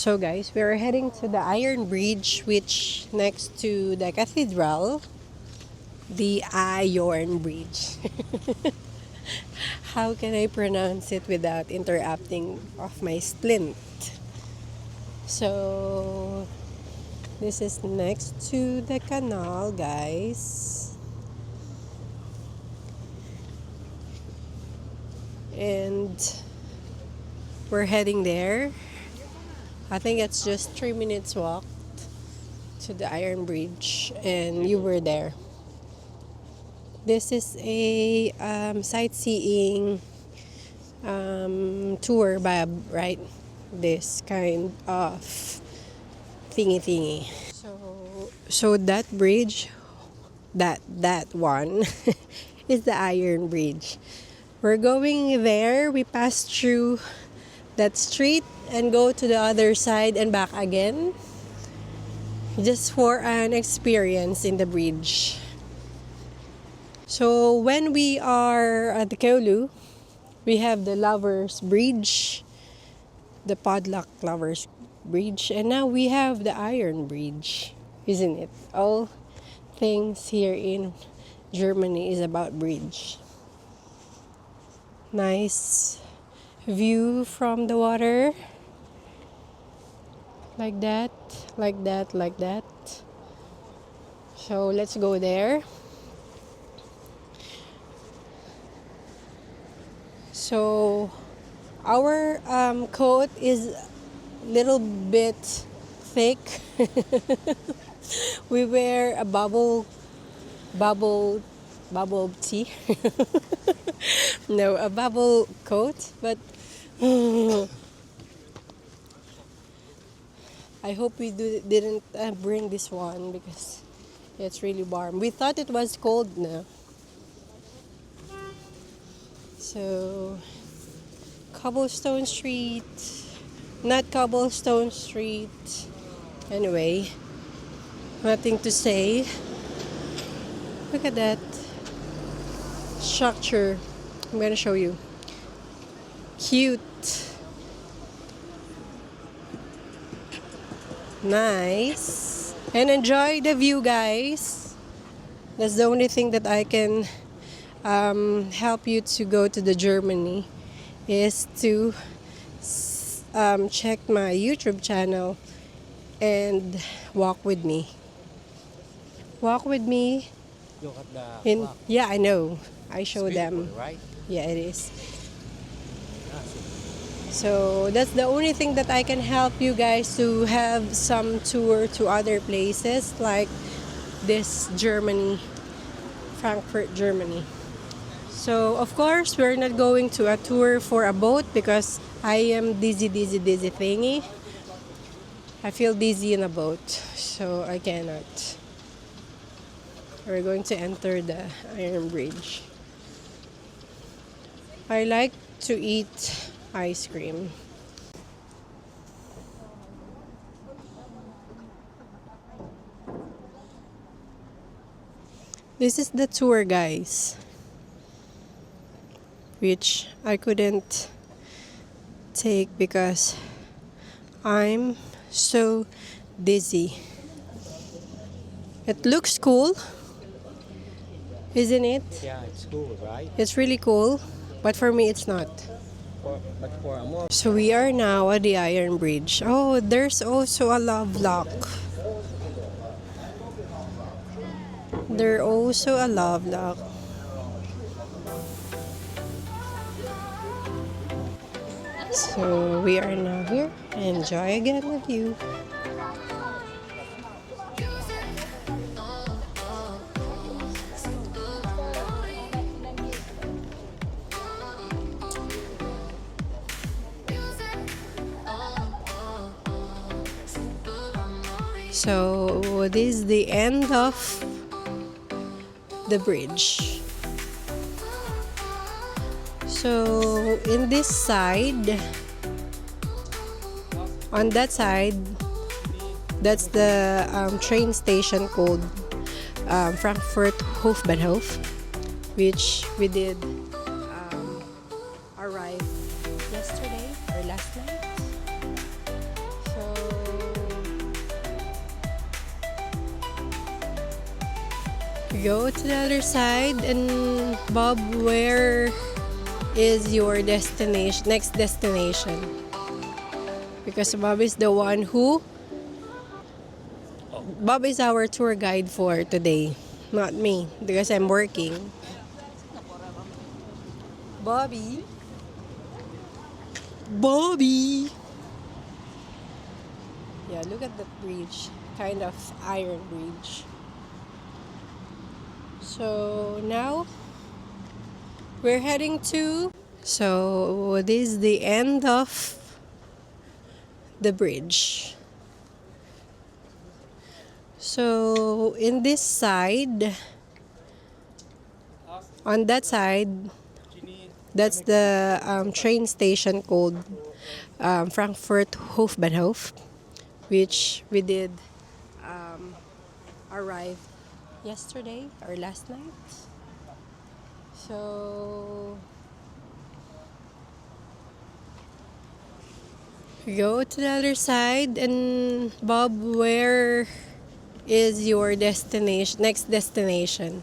So guys, we're heading to the Iron Bridge, which next to the cathedral, the Iron Bridge. How can I pronounce it without interrupting of my splint? So this is next to the canal, guys. And we're heading there. I think it's just 3 minutes walk to the Iron Bridge, and you were there. This is a sightseeing tour, Bab, right? This kind of thingy. So that bridge, that one, is the Iron Bridge. We're going there. We pass through that street and go to the other side and back again, just for an experience in the bridge. So when we are at the Keolu, we have the Lovers Bridge, the Podlock Lovers Bridge, and now we have the Iron Bridge, isn't it? All things here in Germany is about bridge. Nice view from the water. Like that, like that, like that. So let's go there. So our coat is a little bit thick. We wear a bubble tea. No, a bubble coat, but I hope we didn't bring this one because it's really warm. We thought it was cold now. So, cobblestone street, not cobblestone street. Anyway, nothing to say. Look at that structure. I'm gonna show you. Cute. Nice. And enjoy the view, guys. That's the only thing that I can help you to go to the Germany is to check my YouTube channel and walk with me. Walk with me. Look at the clock. Yeah, I know. I show them. Right? Yeah, it is. So that's the only thing that I can help you guys to have some tour to other places like this Germany, Frankfurt, Germany. So of course we're not going to a tour for a boat because I am dizzy thingy. I feel dizzy in a boat, so I cannot. We're going to enter the Iron Bridge. I like to eat ice cream. This is the tour, guys, which I couldn't take because I'm so dizzy. It looks cool, isn't it? Yeah, it's cool, right? It's really cool, but for me it's not. But for Amori. So we are now at the Iron Bridge. Oh, there's also a love lock. There's also a love lock. So we are now here. Enjoy again with you. So this is the end of the bridge. So in this side, on that side, that's the train station called Frankfurt Hofbahnhof, which we did arrive yesterday or last night. So Go to the other side, and Bob, where is your destination, next destination? Because Bob is the one who Bob is our tour guide for today, not me, because I'm working. Bobby. Bobby. Yeah, look at that bridge. Kind of iron bridge. So now we're heading to. So this is the end of the bridge. So in this side, on that side, that's the train station called Frankfurt Hofbahnhof, which we did arrive yesterday or last night. So go to the other side, and Bob, where is your destination, next destination?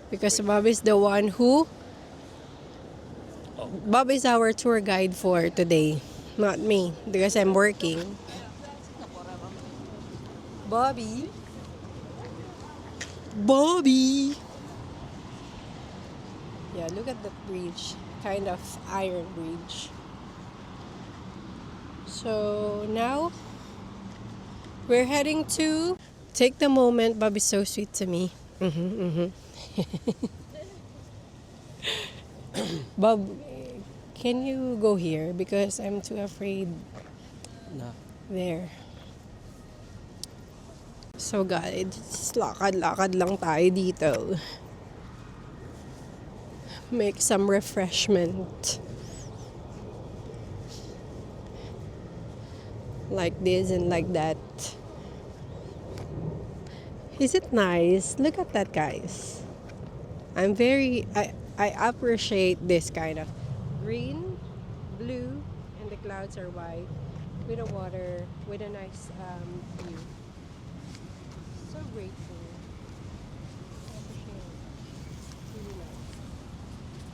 Because Bob is the one who Bob is our tour guide for today, not me, because I'm working. Bobby. Bobby. Yeah, look at that bridge. Kind of iron bridge. So now we're heading to. Take the moment. Bob is so sweet to me. Bob, can you go here? Because I'm too afraid. No. There. So guys, lakad-lakad lang tayo dito. Make some refreshment. Like this and like that. Is it nice? Look at that, guys. I appreciate this kind of green, blue, and the clouds are white with the water, with a nice view. So grateful. Appreciate it. Really nice.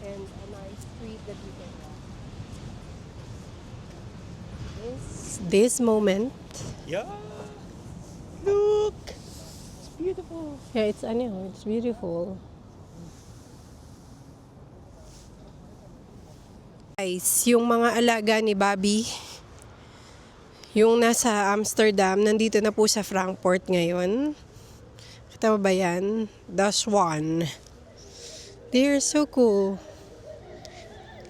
And a nice street that we can walk. This moment. Yeah. Look. It's beautiful. Yeah, it's beautiful. Guys, yung mga alaga ni Bobby, yung nasa Amsterdam, nandito na po sa Frankfurt ngayon. Kita mo ba yan? The swan. They're so cool.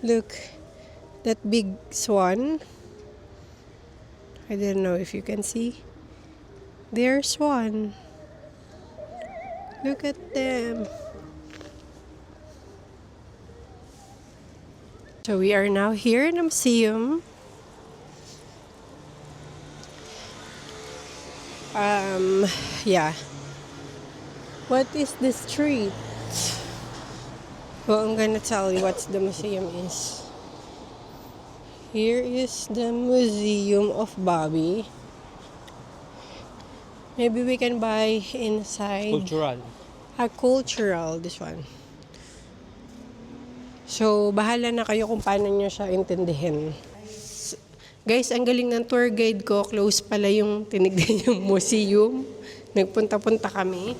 Look, that big swan. I don't know if you can see. They're swan. Look at them. So we are now here in the museum. Yeah. What is the street? Well, I'm gonna tell you what the museum is. Here is the Museum of Bobby. Maybe we can buy inside. Cultural. Cultural, this one. So, bahala na kayo kung paano nyo siya intindihin. Guys, ang galing ng tour guide ko. Close pala yung tinignan yung museum. Nagpunta-punta kami.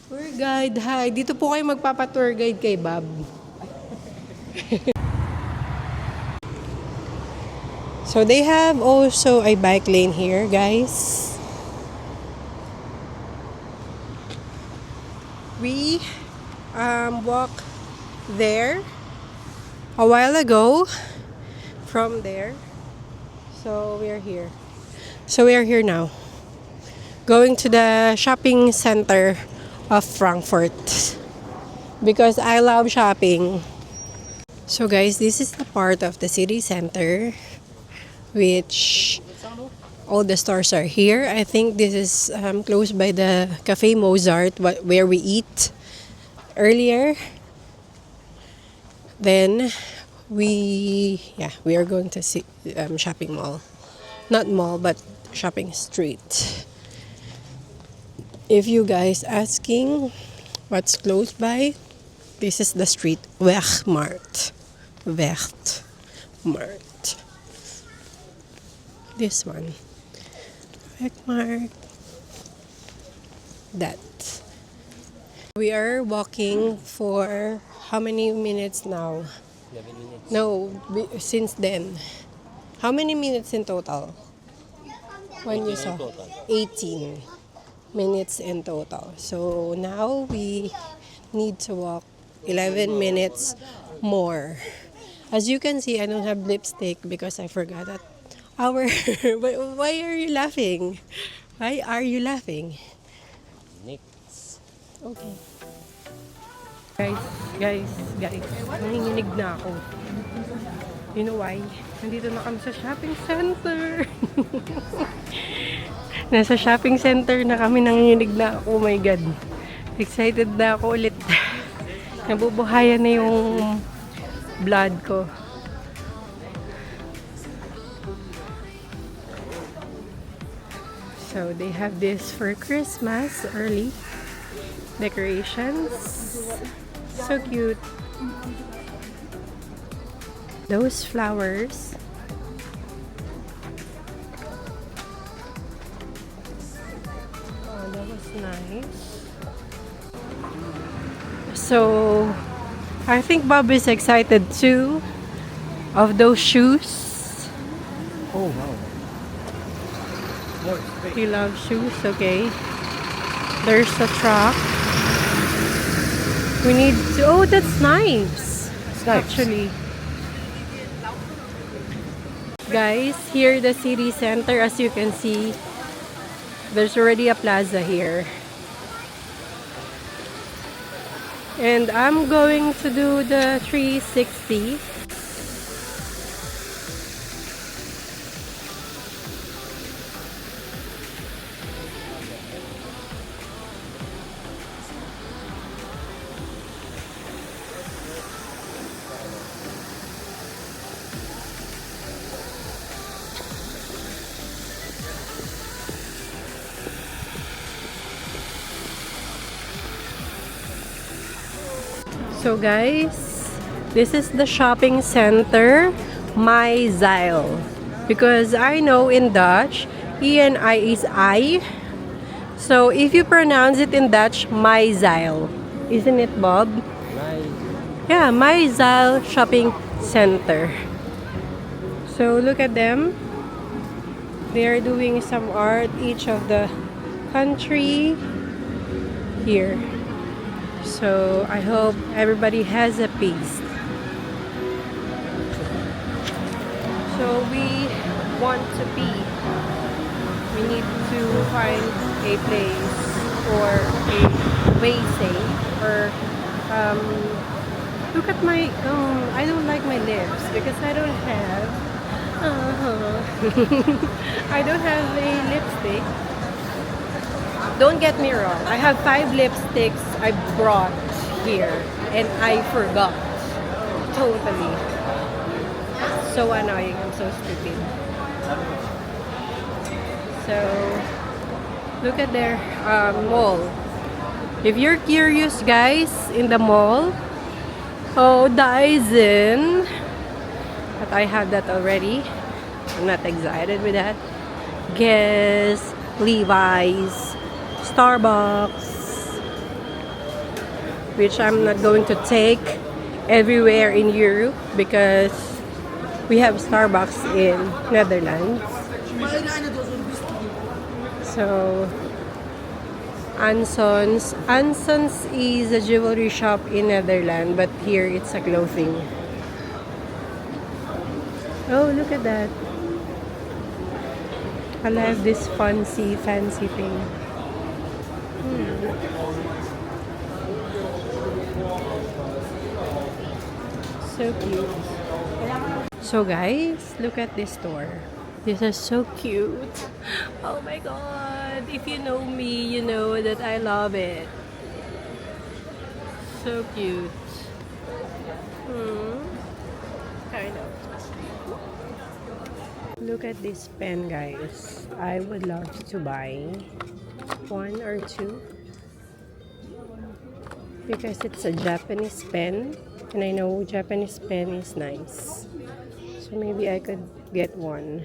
Tour guide, hi. Dito po kayo magpapa-tour guide kay Bob. So, they have also a bike lane here, guys. We walk there a while ago from there. So we are here. So we are here now. Going to the shopping center of Frankfurt because I love shopping. So guys, this is the part of the city center which all the stores are here. I think this is close by the Cafe Mozart where we eat earlier. Then we are going to see shopping mall. Not mall, but shopping street. If you guys asking what's close by, this is the street Wegmart. Wegmart. This one. Wegmart. That. We are walking for how many minutes now? 11 minutes. No, since then. How many minutes in total? When you 18 in saw? total. 18 minutes in total. So now we need to walk 11 minutes more. As you can see, I don't have lipstick because I forgot that our... Why are you laughing? Why are you laughing? Next. Okay. Guys. Nanginginig na ako. You know why? Nandito na kami sa shopping center. Nasa shopping center na kami, nanginginig na ako. Oh my God. Excited na ako ulit. Nabubuhayan na yung blood ko. So they have this for Christmas early decorations. So cute. Those flowers. Oh, that was nice. So I think Bob is excited too of those shoes. Oh, wow. More space. He loves shoes, okay. There's a truck. We need to, oh, that's nice. It's nice. Actually. Guys, here the city center, as you can see, there's already a plaza here. And I'm going to do the 360. So guys, this is the shopping center, My Zeil. Because I know in Dutch, E and I is I. So if you pronounce it in Dutch, My Zeil. Isn't it, Bob? Nice. Yeah, My Zeil Shopping Center. So look at them. They are doing some art, each of the country here. So I hope everybody has a piece. So we want to pee. We need to find a place or a way safe or look at my I don't like my lips because I don't have I don't have a lipstick. Don't get me wrong, I have 5 lipsticks I brought here and I forgot. Totally. So annoying, I'm so stupid. So, look at their mall. If you're curious guys, in the mall, oh, Dyson. But I have that already. I'm not excited with that. Guess, Levi's, Starbucks, which I'm not going to take everywhere in Europe because we have Starbucks in Netherlands. So Ansons is a jewelry shop in Netherlands, but here it's a clothing. Oh, look at that. I love this fancy thing. So cute. So guys, look at this store. This is so cute. Oh my god. If you know me, you know that I love it. So cute. Kind of. Look at this pen, guys. I would love to buy one or two because it's a Japanese pen and I know Japanese pen is nice. So maybe I could get one.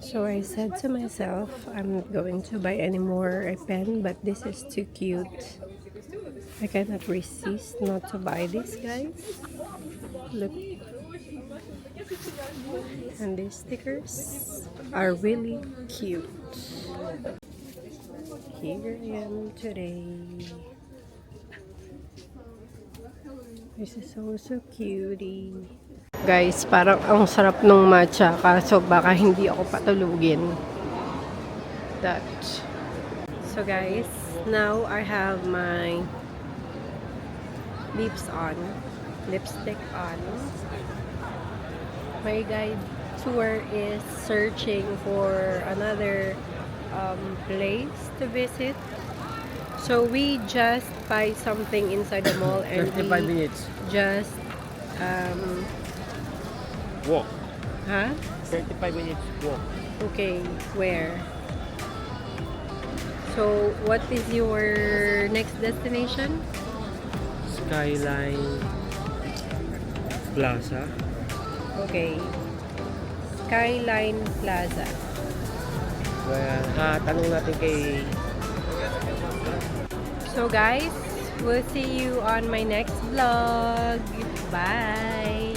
So I said to myself, I'm not going to buy any more a pen, but this is too cute. I cannot resist not to buy this, guys. Look. And these stickers are really cute. Here I am today. This is also cutie. Guys, parang ang sarap nung matcha kaso baka hindi ako patulugin. That. So guys, now I have my lipstick on. My guide tour is searching for another place to visit. So we just buy something inside the mall and 35 we minutes. just Walk. huh? 35 minutes walk. Okay, where? So what is your next destination? Skyline Plaza. Okay. Skyline Plaza. Well, tanong natin kay... So guys, we'll see you on my next vlog. Bye!